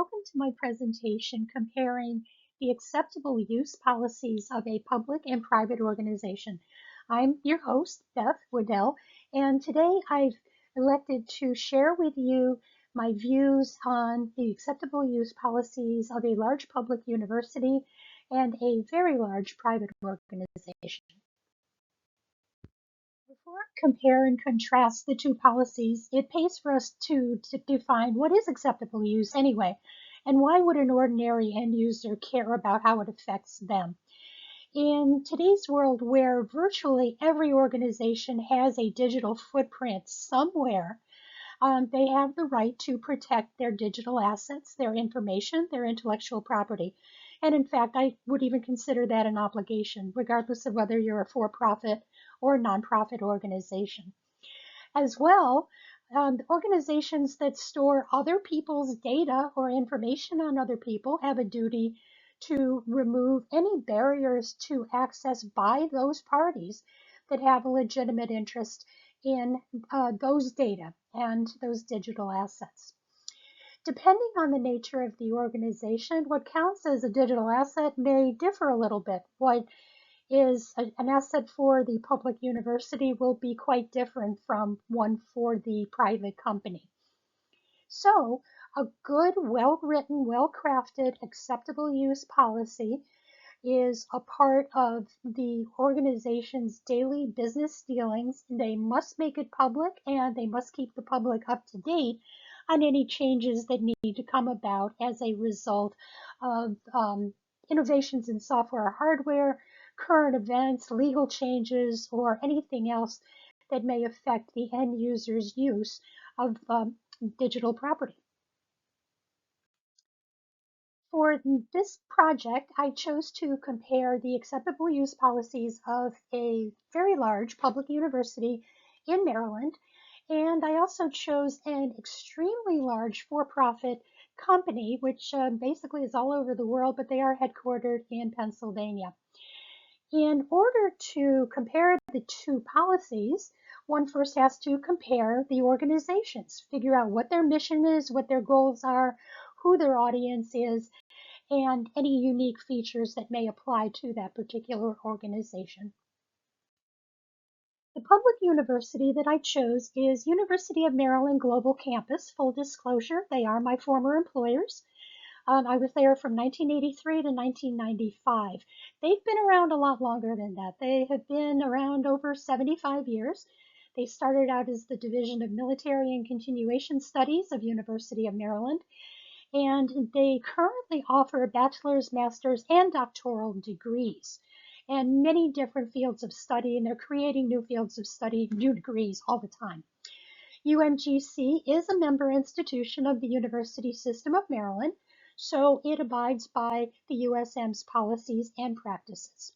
welcome to my presentation comparing the acceptable use policies of a public and private organization. I'm your host, Beth Waddell, and today I've elected to share with you my views on the acceptable use policies of a large public university and a very large private organization. Before I compare and contrast the two policies, it pays for us to define what is acceptable use anyway, and why would an ordinary end user care about how it affects them. In today's world where virtually every organization has a digital footprint somewhere, they have the right to protect their digital assets, their information, their intellectual property. And in fact, I would even consider that an obligation, regardless of whether you're a for-profit or nonprofit organization. As well, organizations that store other people's data or information on other people have a duty to remove any barriers to access by those parties that have a legitimate interest in those data and those digital assets. Depending on the nature of the organization, what counts as a digital asset may differ a little bit. What is an asset for the public university will be quite different from one for the private company. So a good, well-written, well-crafted, acceptable use policy is a part of the organization's daily business dealings. They must make it public and they must keep the public up to date on any changes that need to come about as a result of innovations in software or hardware, current events, legal changes, or anything else that may affect the end user's use of digital property. For this project, I chose to compare the acceptable use policies of a very large public university in Maryland, and I also chose an extremely large for-profit company, which basically is all over the world, but they are headquartered in Pennsylvania. In order to compare the two policies, one first has to compare the organizations, figure out what their mission is, what their goals are, who their audience is, and any unique features that may apply to that particular organization. The public university that I chose is University of Maryland Global Campus. Full disclosure, they are my former employers. I was there from 1983 to 1995. They've been around a lot longer than that. They have been around over 75 years. They started out as the Division of Military and Continuation Studies of University of Maryland, and they currently offer bachelor's, master's, and doctoral degrees and many different fields of study, and they're creating new fields of study, new degrees all the time. UMGC is a member institution of the University System of Maryland, so it abides by the USM's policies and practices.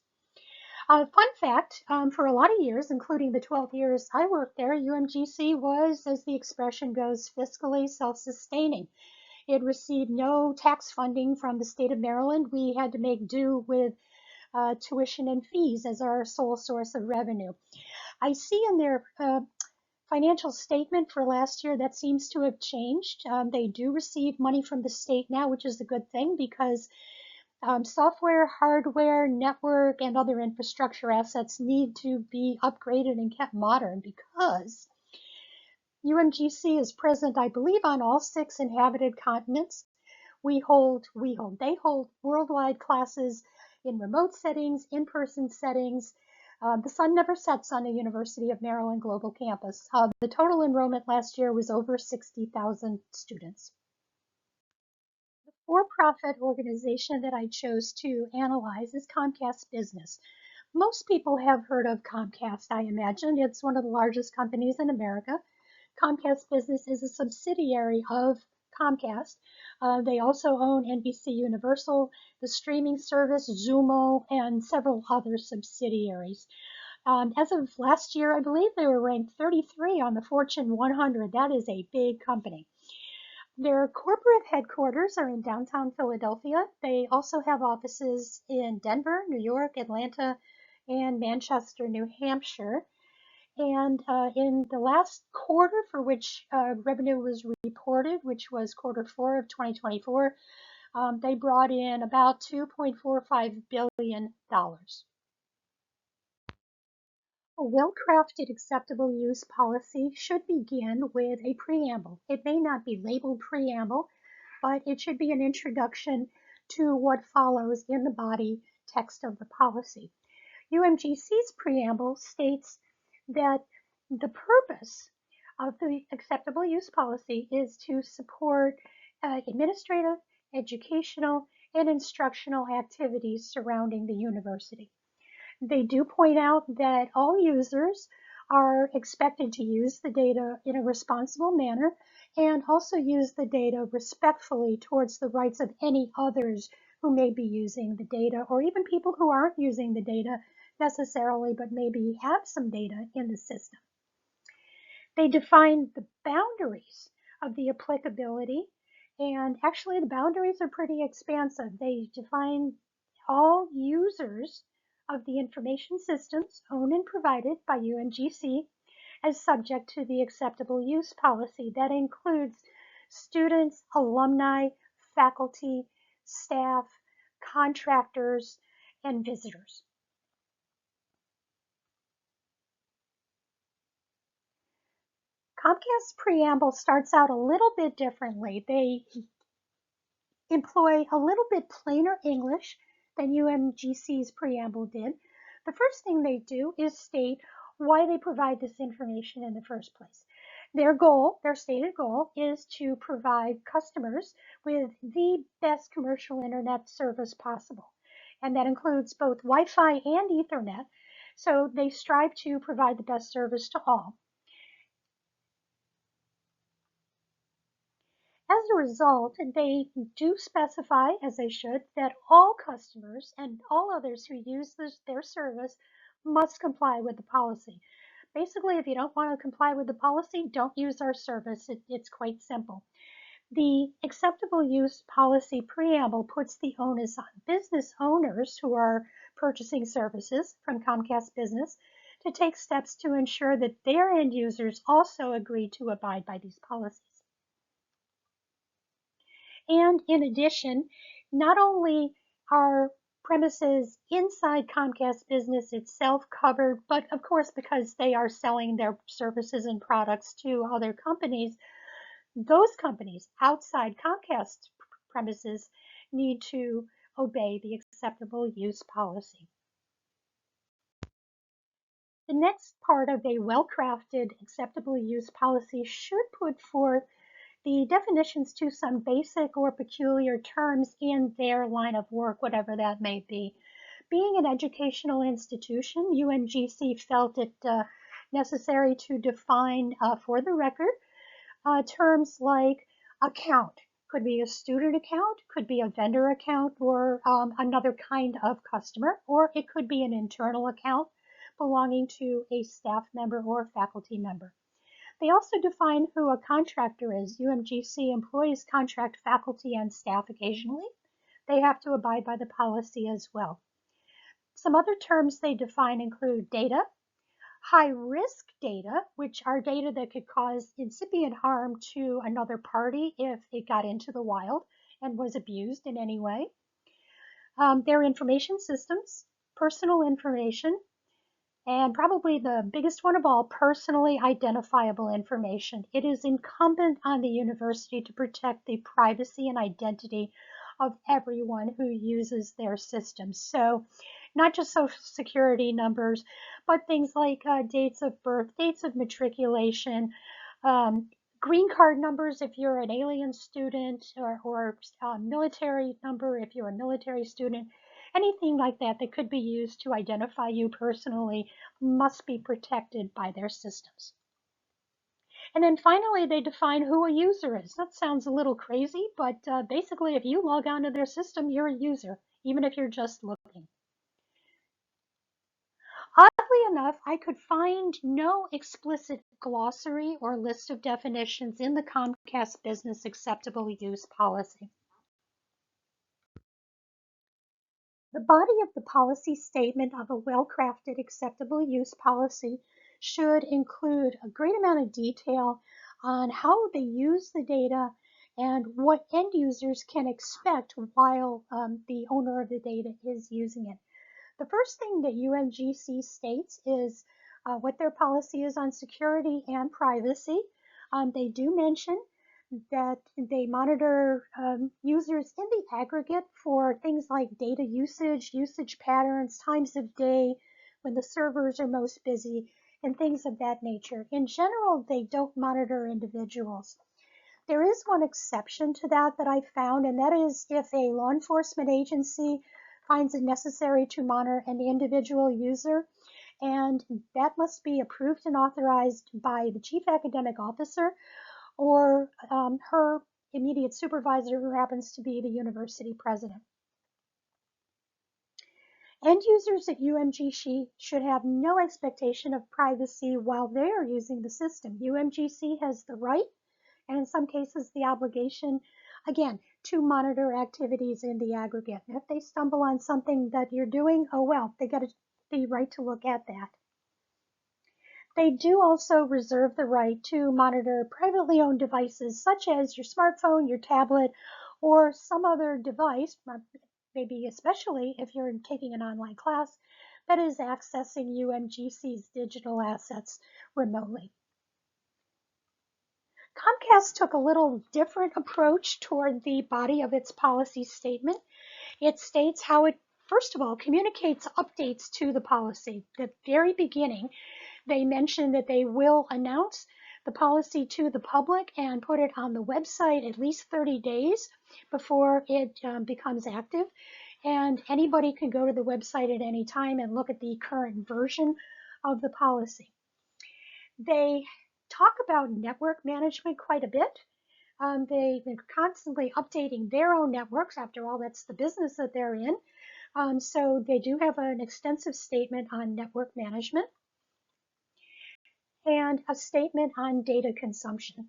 Fun fact, for a lot of years, including the 12 years I worked there, UMGC was, as the expression goes, fiscally self-sustaining. It received no tax funding from the state of Maryland. We had to make do with tuition and fees as our sole source of revenue. I see in their financial statement for last year that seems to have changed. They do receive money from the state now, which is a good thing because software, hardware, network, and other infrastructure assets need to be upgraded and kept modern because UMGC is present, I believe, on all 6 inhabited continents. They hold worldwide classes in remote settings, in-person settings. The sun never sets on the University of Maryland Global Campus. The total enrollment last year was over 60,000 students. The for-profit organization that I chose to analyze is Comcast Business. Most people have heard of Comcast, I imagine. It's one of the largest companies in America. Comcast Business is a subsidiary of Comcast. They also own NBC Universal, the streaming service, Xumo, and several other subsidiaries. As of last year, I believe they were ranked 33 on the Fortune 100. That is a big company. Their corporate headquarters are in downtown Philadelphia. They also have offices in Denver, New York, Atlanta, and Manchester, New Hampshire. And in the last quarter for which revenue was reported, which was quarter 4 of 2024, they brought in about $2.45 billion. A well-crafted acceptable use policy should begin with a preamble. It may not be labeled preamble, but it should be an introduction to what follows in the body text of the policy. UMGC's preamble states that the purpose of the acceptable use policy is to support administrative, educational, and instructional activities surrounding the university. They do point out that all users are expected to use the data in a responsible manner and also use the data respectfully towards the rights of any others who may be using the data, or even people who aren't using the data necessarily but maybe have some data in the system. They define the boundaries of the applicability, and actually the boundaries are pretty expansive. They define all users of the information systems owned and provided by UMGC as subject to the acceptable use policy. That includes students, alumni, faculty, staff, contractors, and visitors. Comcast's preamble starts out a little bit differently. They employ a little bit plainer English than UMGC's preamble did. The first thing they do is state why they provide this information in the first place. Their goal, their stated goal, is to provide customers with the best commercial internet service possible. And that includes both Wi-Fi and Ethernet. So they strive to provide the best service to all. As a result, they do specify, as they should, that all customers and all others who use their service must comply with the policy. Basically, if you don't want to comply with the policy, don't use our service. It's quite simple. The acceptable use policy preamble puts the onus on business owners who are purchasing services from Comcast Business to take steps to ensure that their end users also agree to abide by these policies. And in addition, not only are premises inside Comcast Business itself covered, but of course, because they are selling their services and products to other companies, those companies outside Comcast premises need to obey the acceptable use policy. The next part of a well-crafted acceptable use policy should put forth the definitions to some basic or peculiar terms in their line of work, whatever that may be. Being an educational institution, UMGC felt it necessary to define, for the record, terms like account. Could be a student account, could be a vendor account, or another kind of customer, or it could be an internal account belonging to a staff member or faculty member. They also define who a contractor is. UMGC employs contract faculty and staff occasionally. They have to abide by the policy as well. Some other terms they define include data, high-risk data, which are data that could cause incipient harm to another party if it got into the wild and was abused in any way. Their information systems, personal information, and probably the biggest one of all, personally identifiable information. It is incumbent on the university to protect the privacy and identity of everyone who uses their systems. So not just social security numbers, but things like dates of birth, dates of matriculation, green card numbers if you're an alien student, or military number if you're a military student. Anything like that that could be used to identify you personally must be protected by their systems. And then finally, they define who a user is. That sounds a little crazy, but basically, if you log onto their system, you're a user, even if you're just looking. Oddly enough, I could find no explicit glossary or list of definitions in the Comcast Business Acceptable Use Policy. The body of the policy statement of a well-crafted acceptable use policy should include a great amount of detail on how they use the data and what end users can expect while the owner of the data is using it. The first thing that UMGC states is what their policy is on security and privacy. They do mention that they monitor users in the aggregate for things like data usage, usage patterns, times of day, when the servers are most busy, and things of that nature. In general, they don't monitor individuals. There is one exception to that I found, and that is if a law enforcement agency finds it necessary to monitor an individual user, and that must be approved and authorized by the chief academic officer or her immediate supervisor, who happens to be the university president. End users at UMGC should have no expectation of privacy while they are using the system. UMGC has the right, and in some cases the obligation, again, to monitor activities in the aggregate. And if they stumble on something that you're doing, oh well, they got the right to look at that. They do also reserve the right to monitor privately owned devices such as your smartphone, your tablet, or some other device, maybe especially if you're taking an online class, that is accessing UMGC's digital assets remotely. Comcast took a little different approach toward the body of its policy statement. It states how it, first of all, communicates updates to the policy. At the very beginning, they mention that they will announce the policy to the public and put it on the website at least 30 days before it becomes active. And anybody can go to the website at any time and look at the current version of the policy. They talk about network management quite a bit. They've been constantly updating their own networks. After all, that's the business that they're in. So they do have an extensive statement on network management and a statement on data consumption.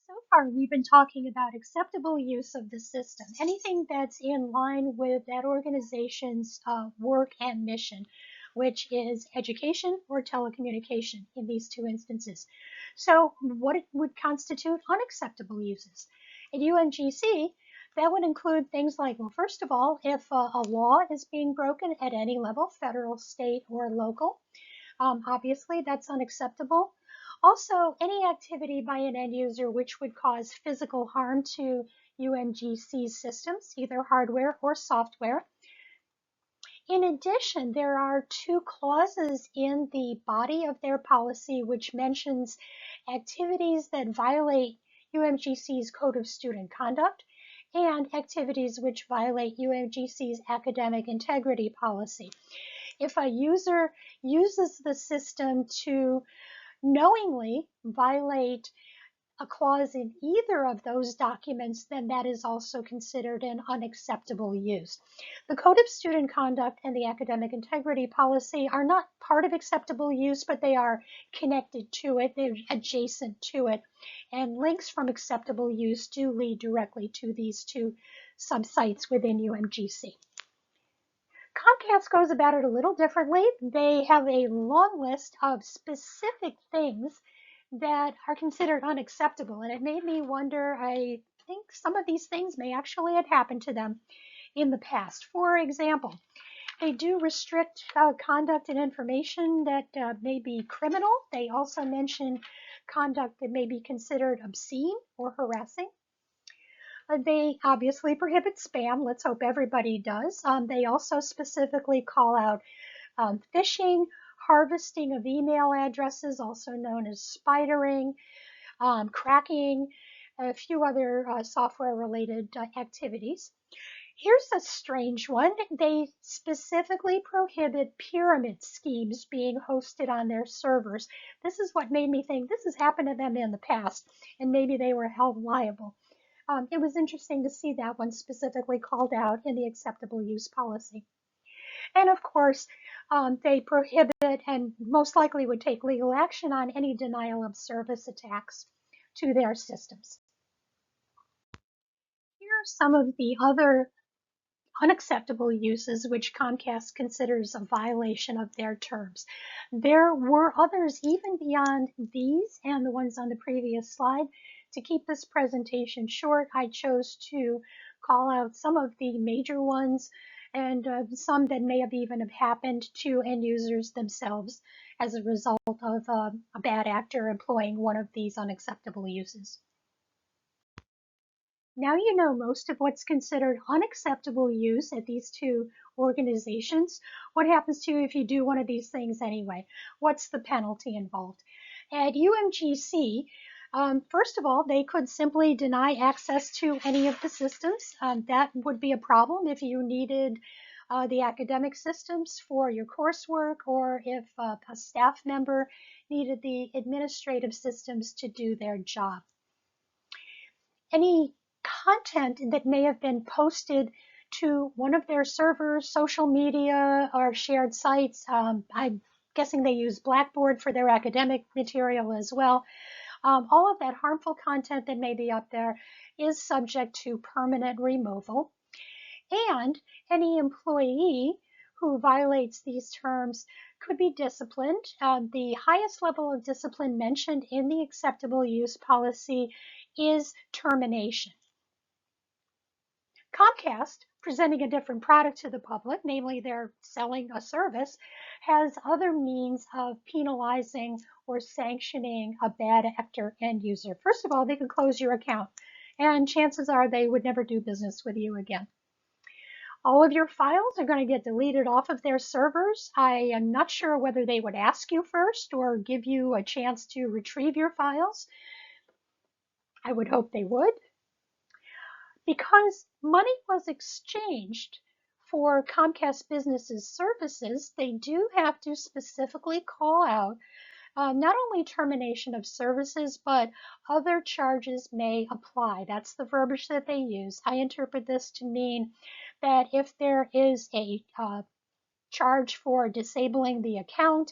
So far, we've been talking about acceptable use of the system, anything that's in line with that organization's work and mission, which is education or telecommunication in these two instances. So what would constitute unacceptable uses? At UMGC, that would include things like, well, first of all, if a law is being broken at any level, federal, state, or local, obviously that's unacceptable. Also, any activity by an end user which would cause physical harm to UMGC's systems, either hardware or software. In addition, there are two clauses in the body of their policy which mentions activities that violate UMGC's Code of Student Conduct and activities which violate UMGC's academic integrity policy. If a user uses the system to knowingly violate a clause in either of those documents, then that is also considered an unacceptable use. The Code of Student Conduct and the Academic Integrity Policy are not part of acceptable use, but they are connected to it, they're adjacent to it, and links from acceptable use do lead directly to these two subsites within UMGC. Comcast goes about it a little differently. They have a long list of specific things that are considered unacceptable, and it made me wonder, I think some of these things may actually have happened to them in the past. For example, they do restrict conduct and information that may be criminal. They also mention conduct that may be considered obscene or harassing. They obviously prohibit spam. Let's hope everybody does. They also specifically call out phishing, harvesting of email addresses, also known as spidering, cracking, a few other software-related activities. Here's a strange one. They specifically prohibit pyramid schemes being hosted on their servers. This is what made me think this has happened to them in the past, and maybe they were held liable. It was interesting to see that one specifically called out in the acceptable use policy. And of course, they prohibit and most likely would take legal action on any denial of service attacks to their systems. Here are some of the other unacceptable uses which Comcast considers a violation of their terms. There were others even beyond these and the ones on the previous slide. To keep this presentation short, I chose to call out some of the major ones and some that may have even have happened to end users themselves as a result of a bad actor employing one of these unacceptable uses. Now you know most of what's considered unacceptable use at these two organizations. What happens to you if you do one of these things anyway? What's the penalty involved? At UMGC, first of all, they could simply deny access to any of the systems. That would be a problem if you needed the academic systems for your coursework, or if a staff member needed the administrative systems to do their job. Any content that may have been posted to one of their servers, social media, or shared sites. I'm guessing they use Blackboard for their academic material as well. All of that harmful content that may be up there is subject to permanent removal. And any employee who violates these terms could be disciplined. The highest level of discipline mentioned in the acceptable use policy is termination. Comcast, presenting a different product to the public, namely they're selling a service, has other means of penalizing or sanctioning a bad actor end user. First of all, they can close your account, and chances are they would never do business with you again. All of your files are going to get deleted off of their servers. I am not sure whether they would ask you first or give you a chance to retrieve your files. I would hope they would. Because money was exchanged for Comcast Business's services, they do have to specifically call out not only termination of services, but other charges may apply. That's the verbiage that they use. I interpret this to mean that if there is a charge for disabling the account,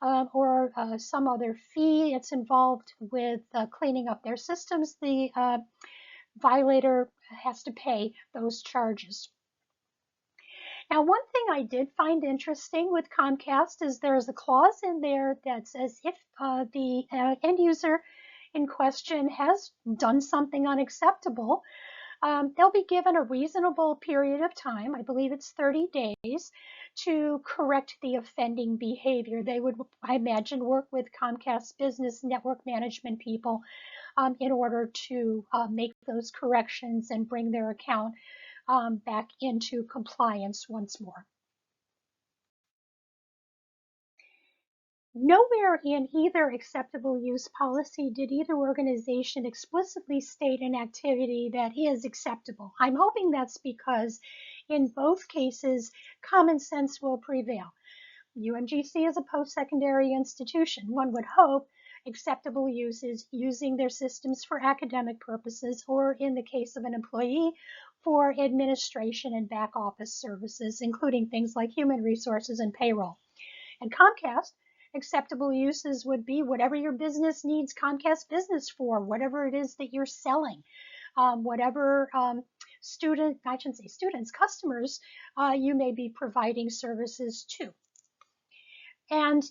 or some other fee that's involved with cleaning up their systems, the violator has to pay those charges. Now, one thing I did find interesting with Comcast is there's a clause in there that says if the end user in question has done something unacceptable, they'll be given a reasonable period of time, I believe it's 30 days, to correct the offending behavior. They would, I imagine, work with Comcast business network management people in order to make those corrections and bring their account back into compliance once more. Nowhere in either acceptable use policy did either organization explicitly state an activity that is acceptable. I'm hoping that's because in both cases, common sense will prevail. UMGC is a post-secondary institution. One would hope acceptable use is using their systems for academic purposes, or in the case of an employee, for administration and back office services, including things like human resources and payroll. And Comcast, acceptable uses would be whatever your business needs Comcast Business for, whatever it is that you're selling, whatever I shouldn't say students, customers you may be providing services to. And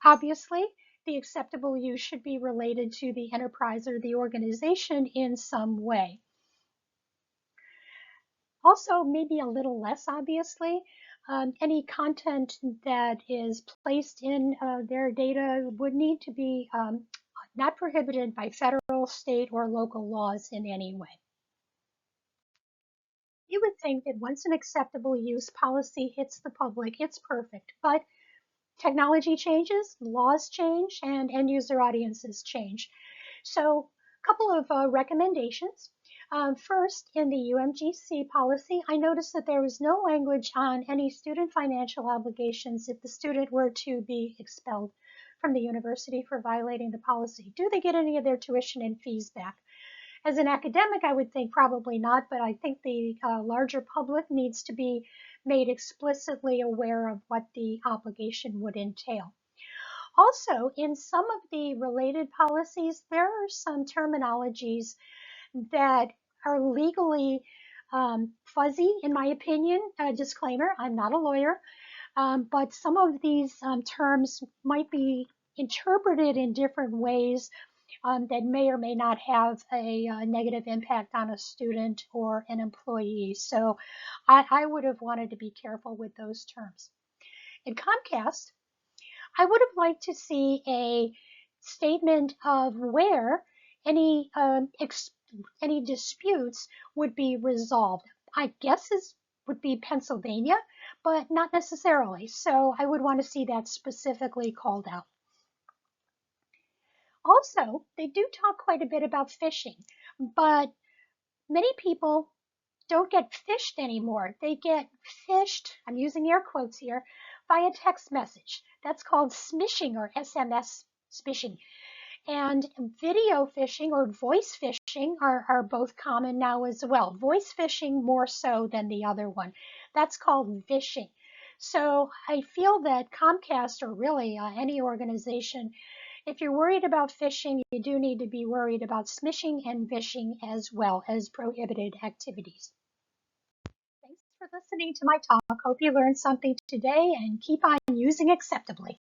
obviously, the acceptable use should be related to the enterprise or the organization in some way. Also, maybe a little less obviously, any content that is placed in their data would need to be not prohibited by federal, state, or local laws in any way. You would think that once an acceptable use policy hits the public, it's perfect, but technology changes, laws change, and end user audiences change. So a couple of recommendations. First, in the UMGC policy, I noticed that there was no language on any student financial obligations if the student were to be expelled from the university for violating the policy. Do they get any of their tuition and fees back? As an academic, I would think probably not, but I think the larger public needs to be made explicitly aware of what the obligation would entail. Also, in some of the related policies, there are some terminologies that are legally fuzzy, in my opinion. Disclaimer, I'm not a lawyer, but some of these terms might be interpreted in different ways that may or may not have a negative impact on a student or an employee. So I would have wanted to be careful with those terms. In Comcast, I would have liked to see a statement of where any any disputes would be resolved. I guess this would be Pennsylvania, but not necessarily. So I would want to see that specifically called out. Also, they do talk quite a bit about fishing, but many people don't get fished anymore. They get fished, I'm using air quotes here, via text message. That's called smishing or SMS smishing. And video phishing or voice phishing are both common now as well. Voice phishing more so than the other one. That's called vishing. So I feel that Comcast, or really any organization, if you're worried about phishing, you do need to be worried about smishing and vishing as well as prohibited activities. Thanks for listening to my talk. Hope you learned something today and keep on using acceptably.